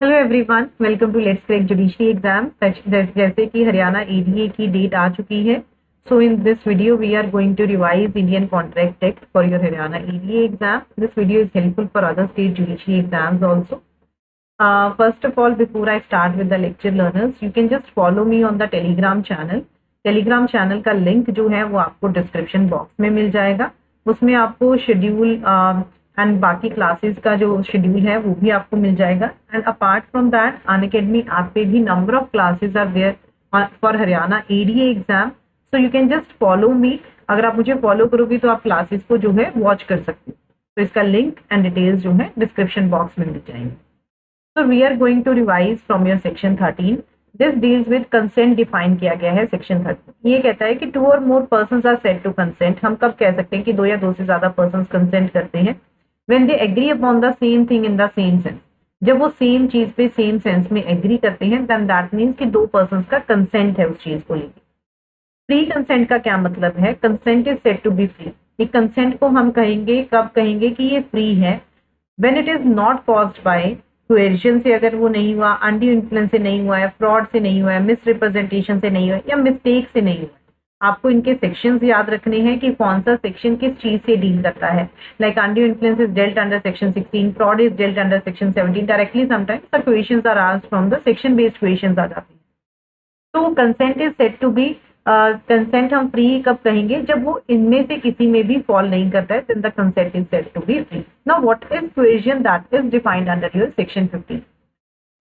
Hello everyone, welcome to let's crack judiciary exam. जैसे कि Haryana ADA की डेट आ चुकी है, so in this video we are going to revise Indian Contract Act for your Haryana ADA exam. This video is helpful for other state judiciary exams also. First of all, before I start with the lecture learners, you can just follow me on the Telegram channel. Telegram channel का link जो है वो आपको description box में मिल जाएगा. उसमें आपको schedule and बाकी क्लासेस का जो शेड्यूल है वो भी आपको मिल जाएगा. And apart from that, Unacademy app पे भी number of classes are there for Haryana ADA exam. So you can just follow me. अगर आप मुझे फॉलो करोगे तो आप क्लासेस को जो है वॉच कर सकते हो. तो इसका लिंक एंड डिटेल्स जो है डिस्क्रिप्शन बॉक्स में मिल जाएंगे. So we are going to revise from your section 13. This deals with consent. define किया गया है section 13. ये कहता है कि two or more persons are said to consent. हम कब कह सकते हैं कि दो या दो से ज्यादा persons consent करते हैं? When they agree upon the same thing in the same sense. जब वो सेम चीज पे सेम सेंस में एग्री करते हैं, then that means कि दो persons का consent है उस चीज को लेकर. फ्री कंसेंट का क्या मतलब है? Consent is said to be free. ये कंसेंट को हम कहेंगे, कब कहेंगे कि ये फ्री है? When it is not caused by coercion से, अगर वो नहीं हुआ, अनड्यू इन्फ्लुएंस से नहीं हुआ है, फ्रॉड से नहीं हुआ है, मिसरिप्रेजेंटेशन से नहीं हुआ है, या मिस्टेक से नहीं हुआ है. आपको इनके सेक्शंस याद रखने हैं कि कौन सा सेक्शन किस चीज से डील करता है. Like undue influence is dealt under section 16, fraud is dealt under section 17. Directly sometimes the questions are asked from the section based questions आ जाते हैं. तो consent is said to be, consent हम फ्री कब कहेंगे? जब वो इनमें से किसी में भी फॉल नहीं करता है, then the consent is said to be free. Now what is coercion? That is defined under your section 15.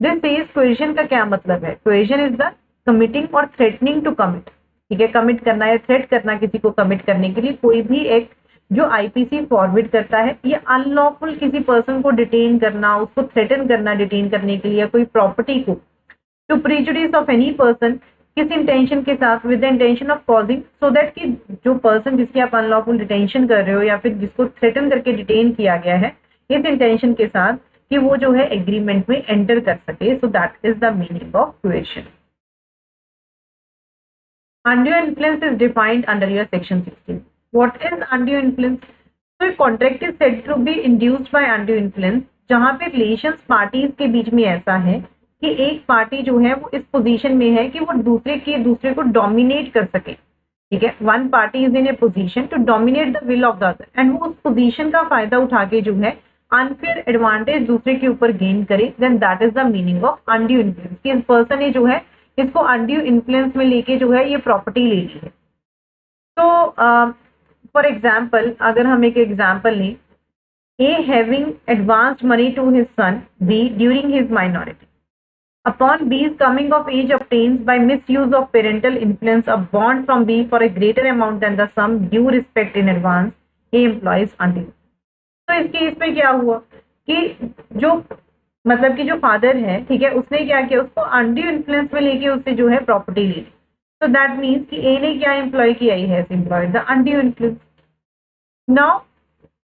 This says coercion का क्या मतलब है? Coercion is the committing or threatening to commit. ठीक है, कमिट करना या थ्रेट करना किसी को कमिट करने के लिए कोई भी एक्ट जो आईपीसी फॉरवर्ड करता है, या अनलॉफुल किसी पर्सन को डिटेन करना, उसको थ्रेटन करना डिटेन करने के लिए, या कोई प्रॉपर्टी को to prejudice of any person, किस इंटेंशन के साथ, with the intention of causing, so that कि जो पर्सन जिसकी आप अनलॉफुल डिटेंशन कर रहे हो या फिर जिसको थ्रेटन करके डिटेन किया गया है, इस इंटेंशन के साथ कि वो जो है एग्रीमेंट में एंटर कर सके. So that is the meaning of coercion. undue influence is defined under your section 16. What is undue influence? So a contract is said to be induced by undue influence जहां पे relations parties के बीच में ऐसा है कि एक party जो है वो इस पोजीशन में है कि वो दूसरे को डोमिनेट कर सके. ठीक है, one party is in a position to dominate the will of the other, and वो उस पोजीशन का फायदा उठा के जो है अनफेयर एडवांटेज दूसरे के ऊपर गेन करे. Then that is the meaning of undue influence. कि इस पर्सन ने जो है इसको अनड्यू इन्फ्लुएंस में लेके जो है ये प्रॉपर्टी ले ली है. तो फॉर एग्जाम्पल, अगर हम एक एग्जाम्पल लें, A having advanced money to his son B during his minority. Upon B's coming of age obtains by misuse of parental influence a bond from B for a greater amount than the sum due respect in advance A employs until. तो इस case में क्या हुआ कि जो मतलब कि जो फादर है, ठीक है, उसने क्या किया, उसको अनड्यू इन्फ्लुएंस में लेके उससे जो है प्रॉपर्टी ले ली. तो दैट मीन्स कि ए ने क्या एम्प्लॉय किया, he has employed the undue influence. Now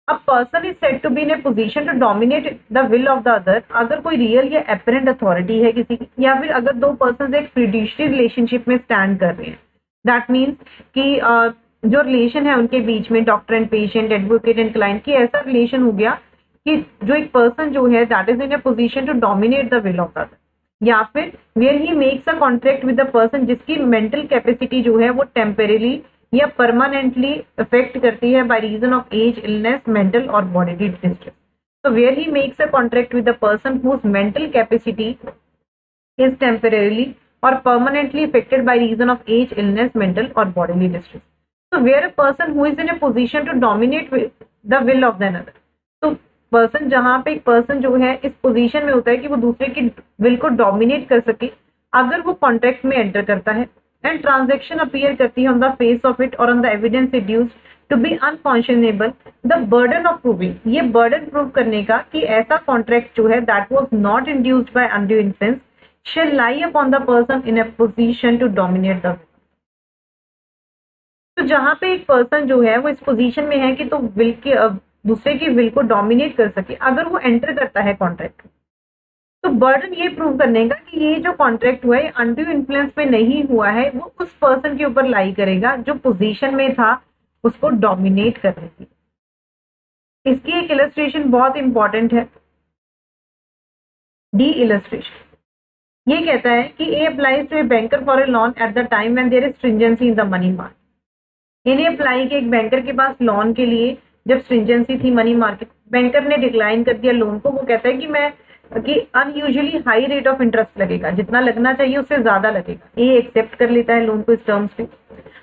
a person is said to be in a position to dominate the will of the other. अगर कोई रियल या एपरेंट अथॉरिटी है किसी की, या फिर अगर दो पर्सन एक फिड्यूशियरी रिलेशनशिप में स्टैंड कर रहे हैं, दैट मीन्स कि जो रिलेशन है उनके बीच में doctor and patient, advocate and client की, ऐसा रिलेशन हो गया कि जो एक पर्सन जो है that is in a position to dominate the will of the other, या फिर where he makes a contract with the person जिसकी मेंटल कैपेसिटी जो है वो टेम्परेरी या परमानेंटली अफेक्ट करती है by reason of age, illness, mental और bodily distress. So where he makes a contract with the person whose mental capacity is temporarily or permanently affected by reason of age, illness, mental or bodily distress. So where a person who is in a position to dominate the will of another. तो person, जहां पे एक person जो है इस position में होता है कि वो दूसरे की विल को डोमिनेट कर सके, अगर वो कॉन्ट्रैक्ट में एंटर करता है एंड ट्रांजेक्शन अपीयर करती है on the face of it और on the evidence adduced to be unconscionable, the burden of proving, ये बर्डन प्रूव करने का कि ऐसा कॉन्ट्रैक्ट जो है that was not induced by undue influence shall lie upon the person in a position to dominate the. तो जहां पे एक पर्सन जो है वो इस पोजीशन में है कि तो विल के दूसरे की विल को डोमिनेट कर सके, अगर वो एंटर करता है कॉन्ट्रैक्ट, तो बर्डन ये प्रूव करने का कि ये जो कॉन्ट्रैक्ट हुआ है अनड्यू इन्फ्लुएंस में नहीं हुआ है, वो उस पर्सन के ऊपर लाई करेगा जो पोजीशन में था उसको डोमिनेट करने की. इसकी एक इलस्ट्रेशन बहुत इंपॉर्टेंट है. डी इलस्ट्रेशन, ये कहता है कि A applies to a banker for a loan at the time when there is stringency in the money market. इन्हें अप्लाई के एक बैंकर के पास लोन के लिए जब स्ट्रिंजेंसी थी मनी मार्केट, बैंकर ने डिक्लाइन कर दिया लोन को। वो कहता है कि unusually high rate of interest लगेगा, जितना लगना चाहिए उससे ज्यादा लगेगा। ए एक्सेप्ट कर लेता है लोन को इस टर्म्स पे।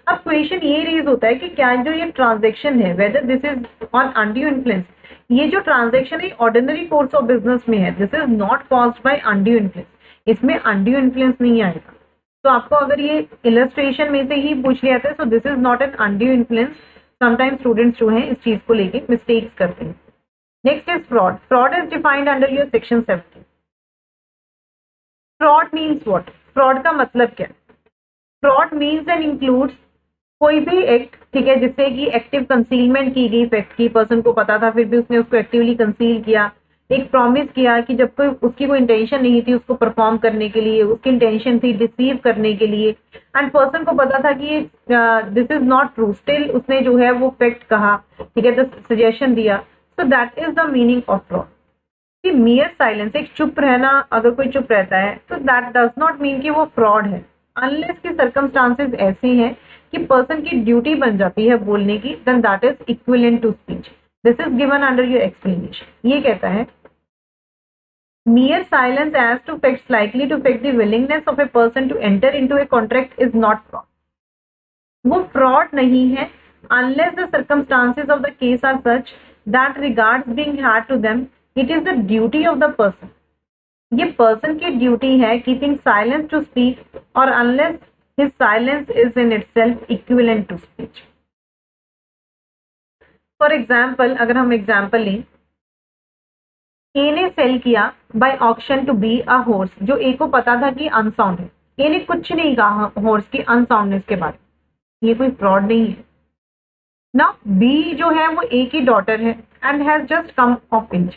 अब क्वेश्चन ये रेज होता है कि क्या जो ये ट्रांजेक्शन है whether this is on undue influence, ये जो ट्रांजेक्शन है ऑर्डिनरी कोर्स ऑफ बिजनेस में है, this is not caused bye undue influence, इसमें अनड्यू इन्फ्लुएंस नहीं आएगा। तो आपको अगर ये इलस्ट्रेशन में से ही पूछ लिया था, so this is not an undue influence. Sometimes students जो हैं इस चीज को लेके मिस्टेक्स करते हैं। Next is fraud. Fraud is defined under your section 17। Fraud means what? Fraud का मतलब क्या है? फ्रॉड मीन्स एंड इंक्लूड्स कोई भी एक्ट, ठीक है, जिससे कि एक्टिव कंसीलमेंट की गई फैक्ट की, पर्सन को पता था फिर भी उसने उसको एक्टिवली कंसील किया, एक प्रॉमिस किया कि जब कोई उसकी कोई इंटेंशन नहीं थी उसको परफॉर्म करने के लिए, उसकी इंटेंशन थी डिसीव करने के लिए, एंड पर्सन को पता था कि this is not true, still उसने जो है वो फैक्ट कहा, ठीक है, सजेशन दिया। सो that is the meaning of fraud. कि मियर साइलेंस, एक चुप रहना, अगर कोई चुप रहता है तो दैट डज नॉट मीन कि वो फ्रॉड है, अनलेस के सर्कमस्टांसेस ऐसे हैं कि पर्सन की ड्यूटी बन जाती है बोलने की, then that is equivalent to speech. This is given under your explanation. ये कहता है mere silence as to facts likely to affect the willingness of a person to enter into a contract is not fraud. वो fraud नहीं है unless the circumstances of the case are such that regards being had to them, it is the duty of the person. ये person की duty है keeping silence to speak, or unless his silence is in itself equivalent to speech. For example, अगर हम example लें, ए ने sale किया by auction to B a horse, जो A को पता था कि अनसाउंड है। ए ने कुछ नहीं कहा हॉर्स की अनसाउंडनेस के बारे में, ये कोई फ्रॉड नहीं है ना। बी जो है वो ए की डॉटर है and has just come of age.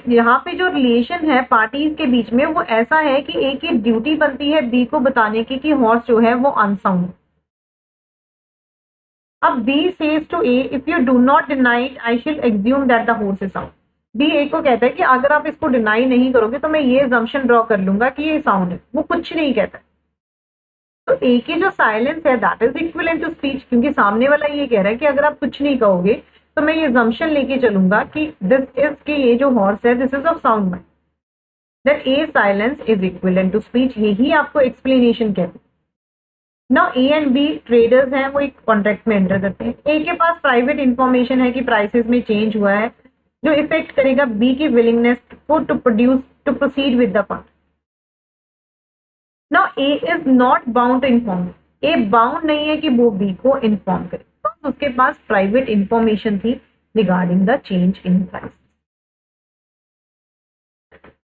यहाँ पे जो रिलेशन है पार्टीज के बीच में वो ऐसा है कि ए की ड्यूटी बनती है बी को बताने की कि हॉर्स जो है वो अनसाउंड है। अब B says to A, if you do not deny it I shall assume that the horse is sound. B A को कहता है कि अगर आप इसको डिनाई नहीं करोगे तो मैं ये assumption ड्रॉ कर लूंगा कि ये साउंड है। वो कुछ नहीं कहता। तो ए की जो साइलेंस है that is equivalent to speech, क्योंकि सामने वाला ये कह रहा है कि अगर आप कुछ नहीं कहोगे तो मैं ये assumption लेके चलूंगा कि दिस इज कि ये जो हॉर्स है this is of sound mind, that A silence is equivalent to speech. यही आपको एक्सप्लेनेशन कहते हैं। Now A and B traders हैं, वो एक कॉन्ट्रैक्ट में एंटर करते हैं। ए के पास प्राइवेट इंफॉर्मेशन है कि प्राइसेस में चेंज हुआ है, जो इफेक्ट करेगा बी की विलिंगनेस को to proceed with the contract. Now A is not bound to inform, A bound नहीं है कि वो बी को इन्फॉर्म करे, तो उसके पास प्राइवेट इंफॉर्मेशन थी regarding the change in price.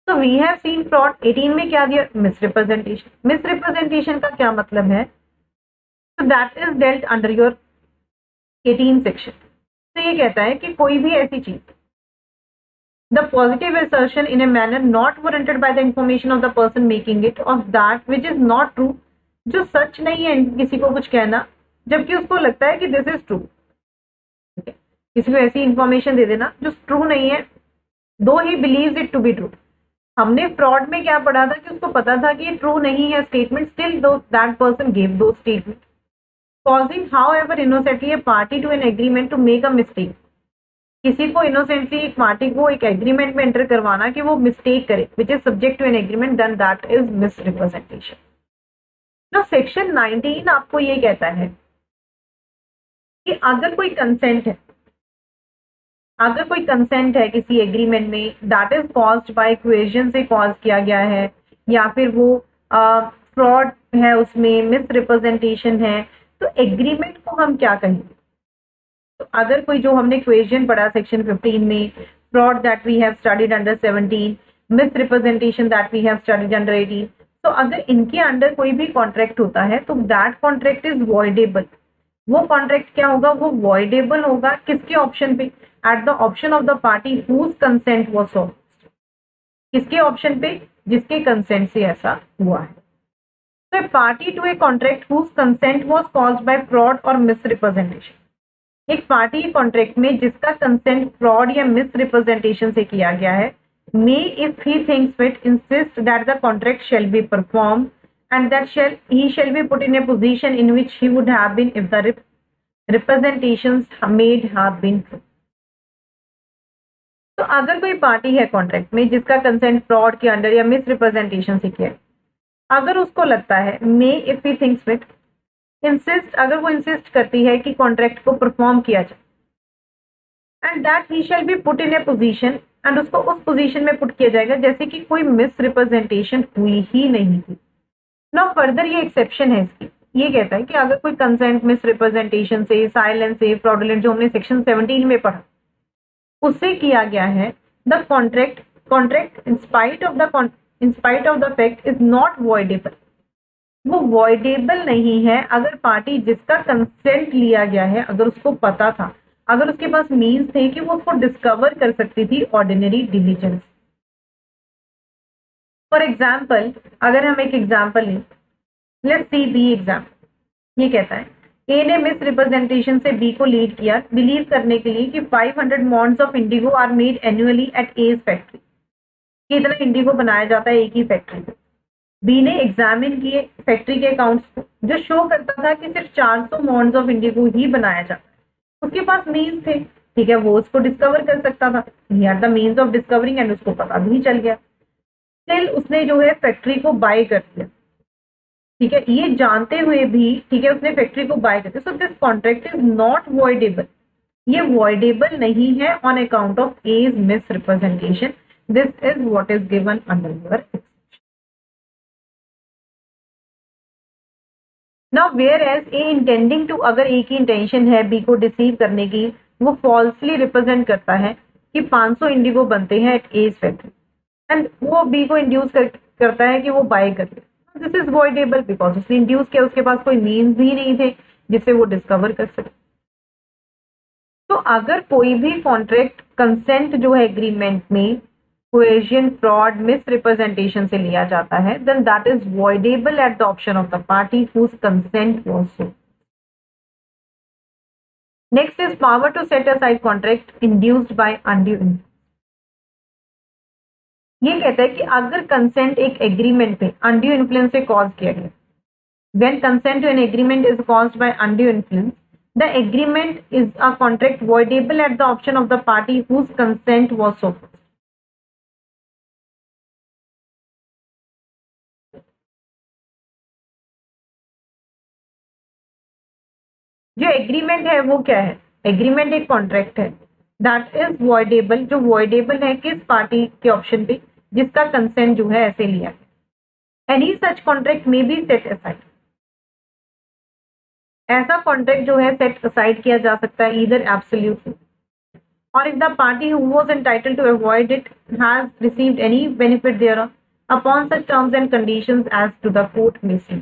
तो वी हैव सीन फ्रॉड। 18 में क्या दिया? मिसरिप्रेजेंटेशन। मिसरिप्रेजेंटेशन का क्या मतलब है? तो that is dealt under your 18 section. तो ये कहता है कि कोई भी ऐसी चीज, the positive assertion in a manner not warranted by the information of the person making it of that which is not true, जो सच नहीं है किसी को कुछ कहना जबकि उसको लगता है कि दिस इज ट्रू। किसी को ऐसी इंफॉर्मेशन दे देना जो ट्रू नहीं है, though he believes it to be true. हमने फ्रॉड में क्या पढ़ा था कि उसको पता था कि ये ट्रू नहीं है स्टेटमेंट, स्टिल दो दैट पर्सन गिव दो statement, causing however innocently a party to an agreement to make a mistake। किसी को इनोसेंटली एक पार्टी को एक एग्रीमेंट में एंटर करवाना कि वो मिस्टेक करे which is subject to an agreement, then that is misrepresentation. तो सेक्शन 19 आपको ये कहता है कि अगर कोई कंसेंट है, अगर कोई कंसेंट है किसी एग्रीमेंट में that is caused by question से कॉज किया गया है, या फिर वो फ्रॉड है, उसमें मिसरिप्रेजेंटेशन है, तो एग्रीमेंट को हम क्या कहेंगे? तो अगर कोई जो हमने क्वेश्चन पढ़ा सेक्शन 15 में, fraud that we have studied under 17, misrepresentation that we have studied under 18, तो अगर इनके अंडर कोई भी कॉन्ट्रैक्ट होता है तो दैट कॉन्ट्रैक्ट इज वॉइडेबल। वो कॉन्ट्रैक्ट क्या होगा? वो वॉइडेबल होगा किसके ऑप्शन पे? At the option of the party whose consent was solved. किसके ऑप्शन पे? जिसके कंसेंट से ऐसा हुआ है। तो party to a contract whose consent was caused by fraud और मिसरिप्रेजेंटेशन, एक पार्टी कॉन्ट्रैक्ट में जिसका कंसेंट फ्रॉड या मिसरिप्रेजेंटेशन से किया गया है, may, if he thinks fit, insist that the contract shall be performed and that he shall be put in a position in which he would have been if the representations made have been true. तो अगर कोई party है contract में जिसका consent fraud के under या misrepresentation से किया, अगर उसको लगता है, may if he thinks fit, insist, अगर वो इंसिस्ट करती है कि कॉन्ट्रैक्ट को परफॉर्म किया जाए, and that he shall be put in a position, and उसको उस पोजीशन में पुट किया जाएगा जैसे कि कोई मिस रिप्रेजेंटेशन हुई ही नहीं थी। नाउ फर्दर ये एक्सेप्शन है इसकी, ये कहता है कि अगर कोई कंसेंट मिस रिप्रेजेंटेशन से, साइलेंस से, फ्रॉडुलेंट, जो हमने सेक्शन 17 में पढ़ा, उससे किया गया है, the contract in spite of the fact is not voidable, वो वॉइडेबल नहीं है अगर पार्टी जिसका कंसेंट लिया गया है, अगर उसको पता था, अगर उसके पास मीन्स थे कि वो उसको डिस्कवर कर सकती थी ऑर्डिनरी डिलीजेंस। फॉर एग्जाम्पल, अगर हम एक एग्जाम्पल लें, लेट्स सी बी एग्जाम्पल, ये कहता है ए ने मिस रिप्रेजेंटेशन से बी को लीड किया बिलीव करने के लिए कि 500 maunds of indigo are made annually at A's factory, कि इतना इंडिगो बनाया जाता है एक ही फैक्ट्री में। बी ने एग्जामिन किए फैक्ट्री के अकाउंट्स को, जो शो करता था कि सिर्फ 400 मॉन्ड्स ऑफ इंडिगो ही बनाया जाता है। उसके पास मीन्स थे, ठीक है, वो उसको डिस्कवर कर सकता था, he had the means of discovering, and उसको पता भी चल गया। स्टिल उसने जो है फैक्ट्री को बाय कर दिया, ठीक है, ये जानते हुए भी, ठीक है, उसने फैक्ट्री को बाय कर दिया। So this contract is not voidable, ये वॉइडेबल नहीं है on account of as misrepresentation. This is what is given under your now whereas a intending to, अगर ए की इंटेंशन है बी को डिसीव करने की, वो फॉल्सली रिप्रेजेंट करता है कि 500 इंडिगो बनते हैं एट एज फैक्ट्री, एंड वो बी को इंड्यूस करता है कि वो बाय कर ले। दिस इज वॉइडेबल बिकॉज उसने इंड्यूस किया, उसके पास कोई मीन्स भी नहीं थे जिससे वो डिस्कवर कर सके। तो अगर कोई भी कॉन्ट्रैक्ट कंसेंट जो है एग्रीमेंट में coercion, fraud, misrepresentation से लिया जाता है, then that is voidable at the option of the party whose consent was sought. Next is power to set aside contract induced by undue influence. ये कहता है कि अगर कंसेंट एक एग्रीमेंट पे undue influence से कॉज किया गया, when consent to an agreement is caused by undue influence, the agreement is a contract voidable at the option of the party whose consent was sought. जो agreement है वो क्या है, agreement एक contract है दैट इज वॉइडेबल, जो voidable है किस पार्टी के ऑप्शन पे, जिसका कंसेंट जो है ऐसे लिया है। एनी सच कॉन्ट्रैक्ट में बी सेट असाइड, ऐसा कॉन्ट्रैक्ट जो है सेट असाइड किया जा सकता है ईदर एब्सोल्युटली, और if the party who was entitled to avoid it has received any benefit thereon upon such terms and conditions as to the court may see.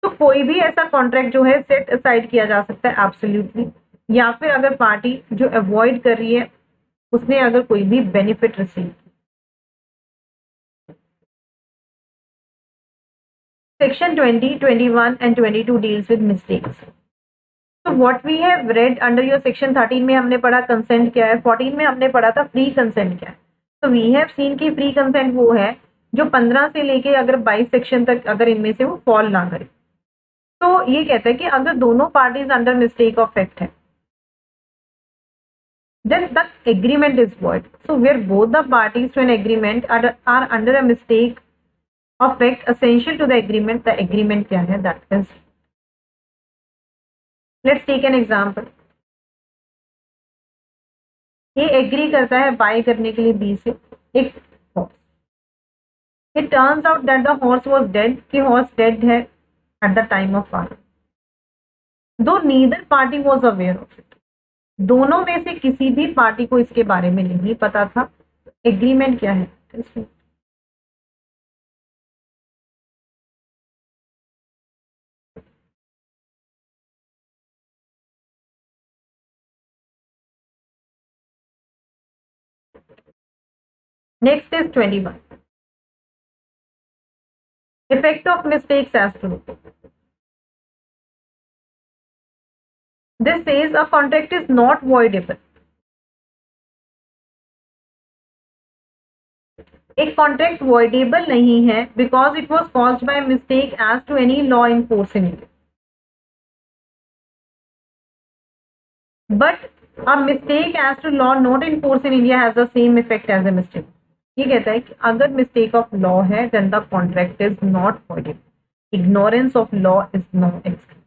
तो कोई भी ऐसा कॉन्ट्रैक्ट जो है सेट असाइड किया जा सकता है एब्सोल्युटली, या फिर अगर पार्टी जो अवॉइड कर रही है उसने अगर कोई भी benefit receive. Section 20, 21 and 22 deals with mistakes. तो what we have read under your section 13 में हमने पढ़ा कंसेंट क्या है, 14 में हमने पढ़ा था फ्री कंसेंट क्या है। तो वी हैव सीन की फ्री कंसेंट वो है जो 15 से लेके अगर 22 सेक्शन तक अगर इनमें से वो फॉल ना करे। तो ये कहता है कि अगर दोनों parties under mistake of fact है, then the agreement is void. So where both the parties to an agreement are under a mistake of fact essential to the agreement क्या है, that is, let's take an example. A agree करता है buy करने के लिए B से एक horse, it turns out that the horse was dead, कि हॉर्स डेड है at the time of bargain, though neither party was aware of it. दोनों में से किसी भी पार्टी को इसके बारे में नहीं पता था। एग्रीमेंट क्या है, next is 21, effect of mistakes as to. This says a contract is not voidable एक कॉन्ट्रैक्ट वॉइडेबल नहीं है because it was caused by mistake as to any law in force in India, but a mistake as to law not enforced in India has the same effect as a mistake. ये कहता है कि अगर mistake of law है then the contract is not voidable. Ignorance of law is no excuse.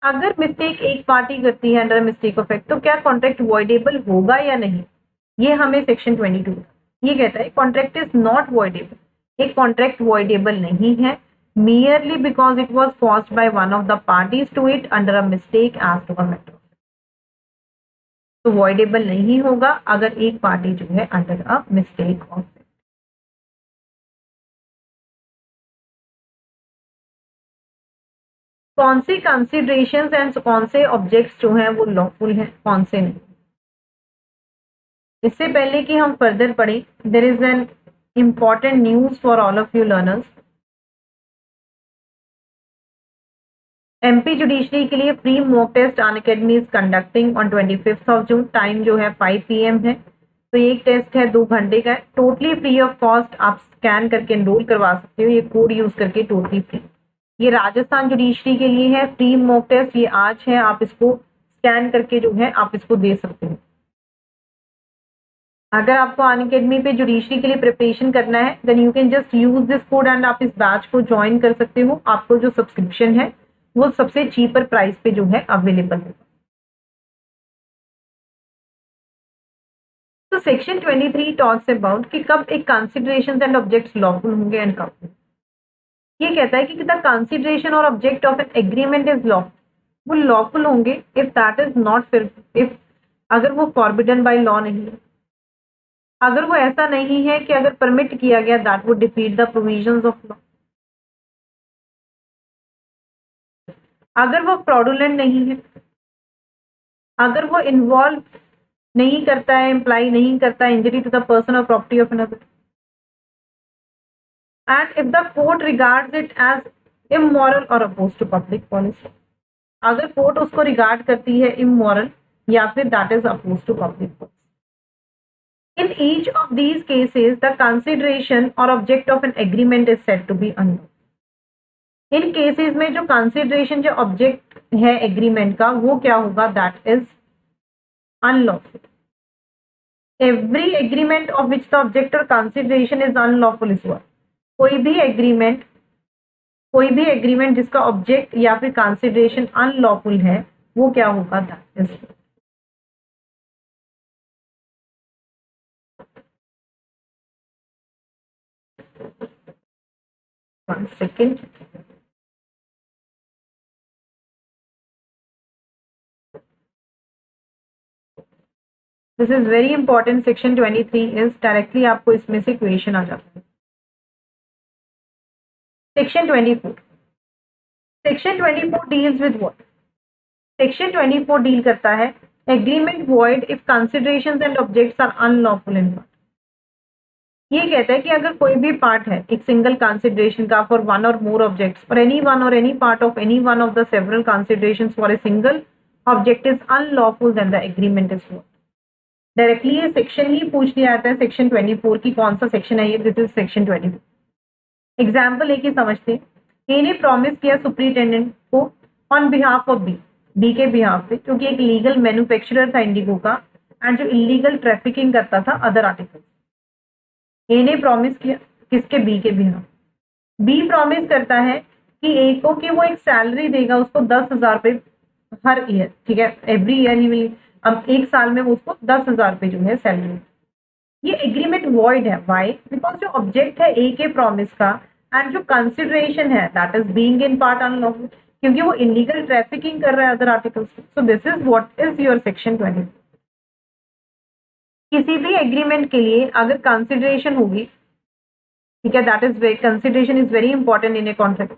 अगर mistake एक party करती है under mistake of fact तो क्या contract voidable होगा या नहीं, ये हमें section 22 ये कहता है contract is not voidable. एक contract voidable नहीं है merely because it was caused by one of the parties to it under a mistake as to a matter. तो वॉइडेबल नहीं होगा अगर एक पार्टी जो है under a mistake of fact. कौन से कंसीडरेशंस एंड कौन से ऑब्जेक्ट्स जो हैं वो लॉफुल हैं, कौन से नहीं। इससे पहले कि हम फर्दर पढ़ें, there is an important news for all of you learners. MP judiciary के लिए free mock test Unacademy is conducting on 25th of June. Time जो है 5 PM है। तो ये एक टेस्ट है 2 घंटे का है, टोटली फ्री ऑफ कॉस्ट। आप स्कैन करके एनरोल करवा सकते हो, ये कोड यूज करके टोटली फ्री। ये राजस्थान जुडिशरी के लिए है फ्री मॉक टेस्ट, ये आज है, आप इसको स्कैन करके जो है आप इसको दे सकते हो। अगर आपको अनअकैडमी पे जुडिशरी के लिए प्रिपरेशन करना है then you can just use this code and आप इस बैच को ज्वाइन कर सकते हो। आपको जो सब्सक्रिप्शन है वो सबसे चीपर प्राइस पे जो है अवेलेबल होगा। तो सेक्शन 23 टॉक्स अबाउट कि कब एक कंसीडरेशंस एंड ऑब्जेक्ट्स लॉफुल होंगे एंड कब। ये कहता है कि द कंसीडरेशन और object of N agreement is lawful, वो लॉफुल होंगे if that is not if अगर वो फॉरबिडन बाय लॉ नहीं है, अगर वो ऐसा नहीं है कि अगर परमिट किया गया that would defeat the provisions of law, अगर वो फ्रॉडुलेंट नहीं है, अगर वो इन्वॉल्व नहीं करता है, इम्प्लाई नहीं करता injury to the person or property of another, and if the court regards it as immoral or opposed to public policy, अगर कोर्ट उसको रिगार्ड करती है इमोरल या फिर that is opposed to public policy. In each of these cases, the consideration or object of an agreement is said to be unlawful. In cases में जो consideration जो object है एग्रीमेंट का वो क्या होगा, that is unlawful. Every agreement of which the object और consideration is unlawful is what, कोई भी एग्रीमेंट जिसका ऑब्जेक्ट या फिर कंसिडरेशन अनलॉफुल है वो क्या होगा, that is. One second. This is very important. Section 23 is directly आपको इसमें से क्वेश्चन आ जाता है। Section 24. Section 24 deals with what? Section 24 deal करता है agreement void if considerations and objects are unlawful in part. ये कहता है कि अगर कोई भी पार्ट है एक सिंगल कंसिडरेशन का for one or more objects or any one or any part of any one of the several considerations for a single object is unlawful then the agreement is what. Directly ये section ही पूछ लिया जाता है section 24 की, कौन सा section है ये, दिस इज सेक्शन 24। एग्जाम्पल एक ही समझते हैं। ए ने प्रॉमिस किया सुपरिटेंडेंट को ऑन बिहाफ ऑफ बी के बिहाफ पे, क्योंकि एक लीगल मैन्युफैक्चरर था इंडिगो का एंड जो इलीगल ट्रैफिकिंग करता था अदर आर्टिकल्स। ए ने प्रॉमिस किया किसके, बी के बिहाफ। बी प्रॉमिस करता है कि ए को कि वो एक सैलरी देगा उसको 10,000 रुपये हर ईयर, ठीक है, एवरी ईयर ही विल, अब एक साल में वो उसको 10,000 रुपये जो है सैलरी। ये एग्रीमेंट वॉइड है, व्हाई, बिकॉज जो ऑब्जेक्ट है ए के प्रॉमिस का एंड जो कंसिडरेशन है that is being in part unlawful, क्योंकि वो इलीगल ट्रैफिकिंग कर रहा है other articles. So this is what is your section 24। किसी भी एग्रीमेंट के लिए अगर कंसिडरेशन होगी, ठीक है, that is consideration is very important in a contract.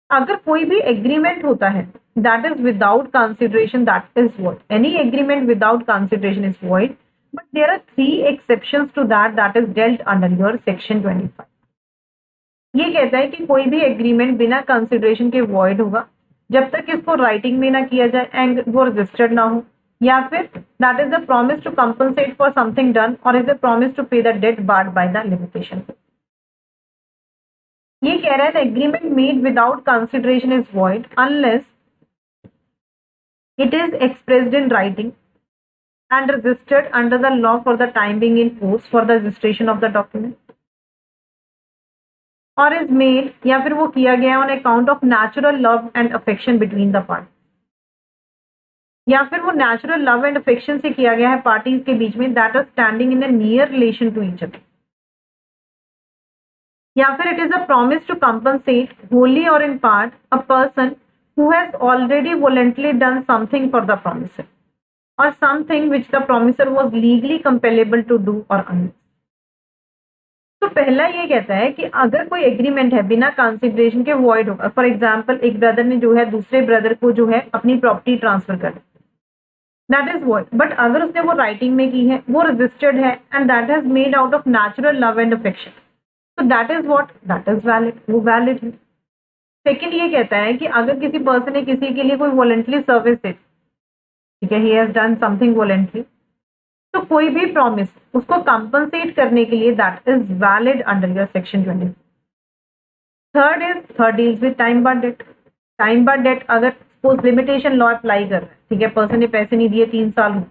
अगर कोई भी एग्रीमेंट होता है that is without consideration, that is what, any agreement without consideration is void, but there are 3 exceptions to that is dealt under your section 25। ये कहता है कि कोई भी एग्रीमेंट बिना कंसिडरेशन के वॉइड होगा जब तक इसको राइटिंग में ना किया जाए एंड वो रजिस्टर्ड ना हो, या फिर that is the promise to compensate for something done or is the promise to pay the debt barred by the limitation. ये कह रहा है the agreement made without consideration is void unless it is expressed in writing and registered under the law for the time being in force for the registration of the document or is made या फिर वो किया गया on account of natural love and affection between the parties या फिर वो natural love and affection से किया गया है parties के बीच में that are standing in a near relation to each other या फिर it is a promise to compensate wholly or in part a person who has already voluntarily done something for the promisor or something which the promisor was legally compellable to do or unless। तो पहला ये कहता है कि अगर कोई agreement है बिना कंसिडरेशन के वॉइड होगा। फॉर एग्जांपल एक ब्रदर ने जो है दूसरे ब्रदर को जो है अपनी प्रॉपर्टी ट्रांसफर कर दैट इज वॉइड, बट अगर उसने वो राइटिंग में की है, वो रजिस्टर्ड है and that has made out of natural love and affection, तो that is what, that is valid, वो वैलिड है। सेकेंड ये कहता है कि अगर किसी पर्सन ने किसी के लिए कोई वॉलंटरी सर्विस दे, ठीक है, he has done something voluntary, तो कोई भी प्रॉमिस उसको कंपनसेट करने के लिए that is valid under your section 20। Third deals with time bar debt. Time bar debt अगर सपोज लिमिटेशन लॉ अप्लाई कर रहा है, ठीक है, पर्सन ने पैसे नहीं दिए 3 साल हो,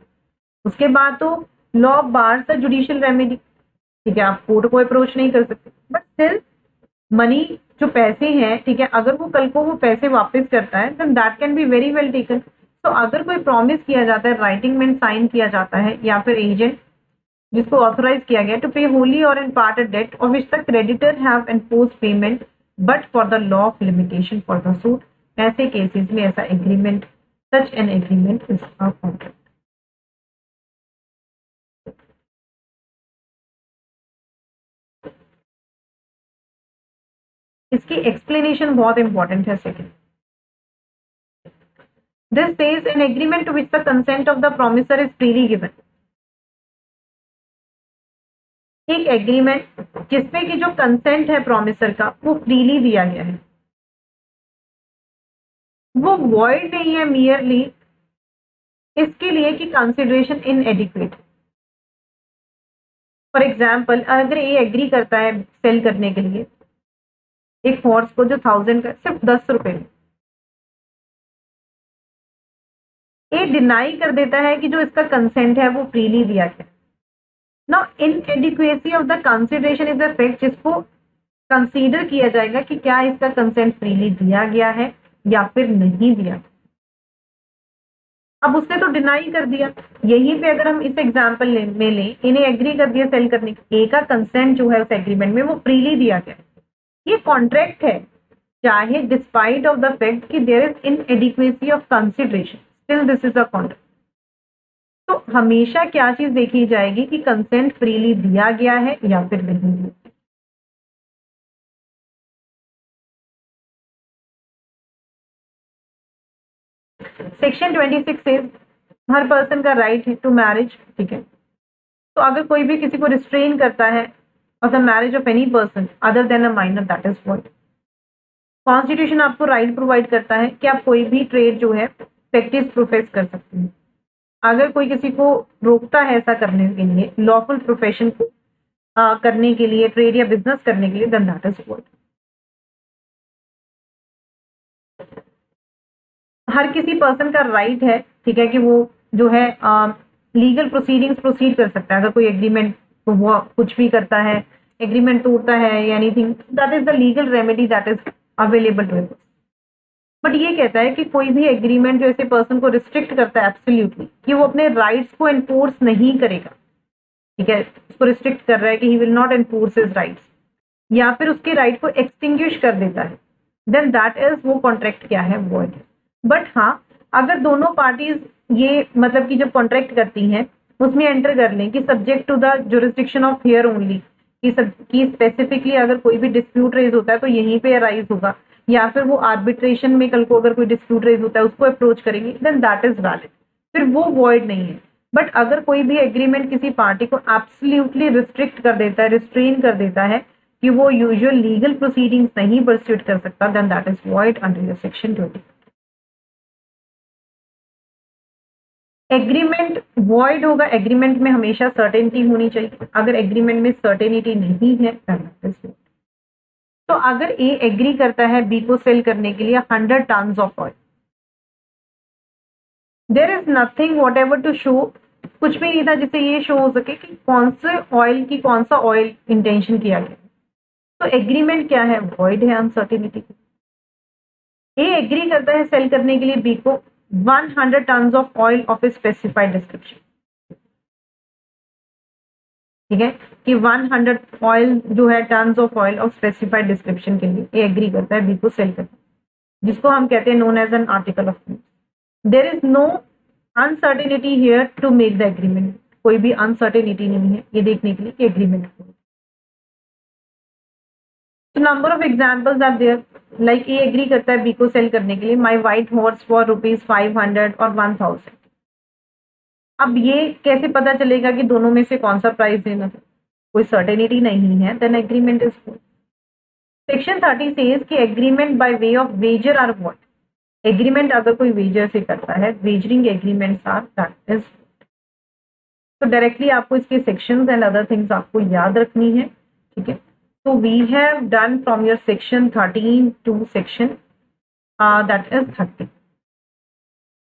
उसके बाद तो law bars the judicial remedy, ठीक है, आप कोर्ट को अप्रोच नहीं कर सकते, बट स्टिल मनी जो पैसे हैं, ठीक है, अगर वो कल को वो पैसे वापस करता है then that can be very well taken. तो अगर कोई प्रॉमिस किया जाता है, राइटिंग में साइन किया जाता है या फिर एजेंट जिसको ऑथराइज किया गया to pay wholly or in part a debt of which the creditor have enforced payment but for the law of limitation for the suit, ऐसे केसेस में ऐसा agreement, such an agreement is a contract. इसकी explanation बहुत important है। Second, this says an agreement to which the consent of the promisor is freely given. एक agreement जिसमें कि जो कंसेंट है प्रॉमिसर का वो फ्रीली दिया गया है, वो वॉइड नहीं है मियरली इसके लिए कि कंसिडरेशन इनएडिक्वेट। फॉर एग्जाम्पल अगर ये एग्री करता है सेल करने के लिए एक हॉर्स को जो 1000 का सिर्फ 10 रुपए में, ये डिनाई कर देता है कि जो इसका कंसेंट है वो फ्रीली दिया गया। Now inadequacy of the consideration is a fact जिसको कंसीडर किया जाएगा कि क्या इसका कंसेंट फ्रीली दिया गया है या फिर नहीं दिया। अब उसने तो डिनाई कर दिया, यहीं पे अगर हम इस एग्जांपल में लें, इन्हें एग्री कर दिया सेल करने की, ए का कंसेंट जो है उस एग्रीमेंट में वो फ्रीली दिया गया, ये कॉन्ट्रैक्ट है, चाहे डिस्पाइट ऑफ द फैक्ट कि there is inadequacy of consideration, still this is a contract. तो हमेशा क्या चीज देखी जाएगी कि कंसेंट फ्रीली दिया गया है या फिर नहीं दिया। सेक्शन 26 से हर पर्सन का राइट है टू मैरिज, ठीक है, तो अगर कोई भी किसी को रिस्ट्रेन करता है और the marriage of any person other than a minor that is void. Constitution आपको राइट प्रोवाइड करता है कि आप कोई भी ट्रेड जो है प्रैक्टिस प्रोफेस कर सकते हैं। अगर कोई किसी को रोकता है ऐसा करने के लिए, लॉफुल प्रोफेशन को करने के लिए, ट्रेड या बिजनेस करने के लिए, देन दैट इज वॉइड। हर किसी पर्सन का राइट है, ठीक है, कि वो जो है लीगल प्रोसीडिंग्स प्रोसीड कर सकता है। अगर कोई एग्रीमेंट तो वो कुछ भी करता है, एग्रीमेंट तोड़ता है या anything, that is the legal remedy that is available to him. But ये कहता है कि कोई भी एग्रीमेंट जो ऐसे पर्सन को रिस्ट्रिक्ट करता है एब्सोल्युटली कि वो अपने राइट्स को एनफोर्स नहीं करेगा, ठीक है, उसको रिस्ट्रिक्ट कर रहा है कि he will not enforce his rights या फिर उसके राइट को एक्सटिंग्विश कर देता है, देन दैट इज वो कॉन्ट्रैक्ट क्या है, वॉइड। बट हाँ, अगर दोनों पार्टीज ये मतलब कि जब कॉन्ट्रैक्ट करती हैं उसमें एंटर कर लें कि subject to the jurisdiction of here only, कि स्पेसिफिकली अगर कोई भी डिस्प्यूट रेज होता है तो यहीं पे अराइज होगा, या फिर वो आर्बिट्रेशन में कल को अगर कोई डिस्प्यूट रेज होता है उसको अप्रोच करेंगे, देन दैट इज वैलिड, फिर वो वॉइड नहीं है। बट अगर कोई भी एग्रीमेंट किसी पार्टी को एब्सोल्युटली रिस्ट्रिक्ट कर देता है, रिस्ट्रेन कर देता है कि वो यूजुअल लीगल प्रोसीडिंग्स नहीं परस्यूट कर सकता, then that is void under section 20। Agreement void होगा, एग्रीमेंट में हमेशा सर्टेनिटी होनी चाहिए, अगर एग्रीमेंट में सर्टेनिटी नहीं है तो अगर ए एग्री करता है बी को सेल करने के लिए 100 tons of oil, there is nothing whatever to show, कुछ भी नहीं था जिससे ये शो हो सके कि कौन सा ऑयल इंटेंशन किया गया, तो एग्रीमेंट क्या है, वॉइड है, अनसर्टेनिटी की। ए एग्री करता है सेल करने के लिए बी को 100 tons of oil of a specified description, ठीक है, कि 100 ऑयल जो है turns of oil of specified description के लिए ए एग्री करता है बी को सेल करना, जिसको हम कहते हैं known as an article of use. There is no uncertainty here to make the agreement, कोई भी अनसर्टेनिटी नहीं है ये देखने के लिए कि एग्रीमेंट हो। तो number of examples are there, like A agree करता है बी को सेल करने के लिए माई व्हाइट हॉर्स फॉर ₹500 और 1000। अब ये कैसे पता चलेगा कि दोनों में से कौन सा प्राइस देना था, कोई सर्टेनिटी नहीं है, then agreement is full. Section 30 says कि agreement by way of wager are what, agreement अगर कोई वेजर से करता है, wagering agreements are that is. तो डायरेक्टली आपको इसके सेक्शंस एंड अदर थिंग्स आपको याद रखनी है, ठीक है। So we have done from your section 13 to section that is 30.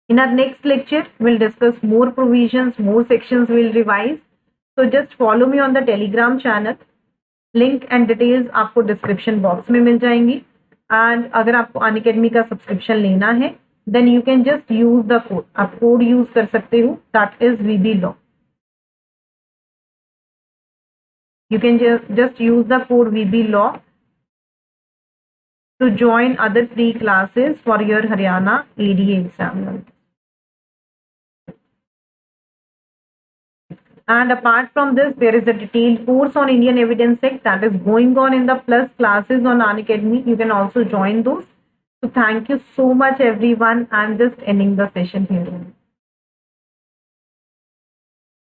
In our next lecture, we'll discuss more provisions, more sections we'll revise. So just follow me on the Telegram channel. Link and details आपको description box में मिल जाएंगी. And अगर आपको Unacademy का subscription लेना है, then you can just use the code. आप code use कर सकते हो, that is VB Law. You can just use the code VB Law to join other free classes for your Haryana ADA exam. And apart from this, there is a detailed course on Indian Evidence Act that is going on in the plus classes on Unacademy. You can also join those. So thank you so much everyone. I'm just ending the session here.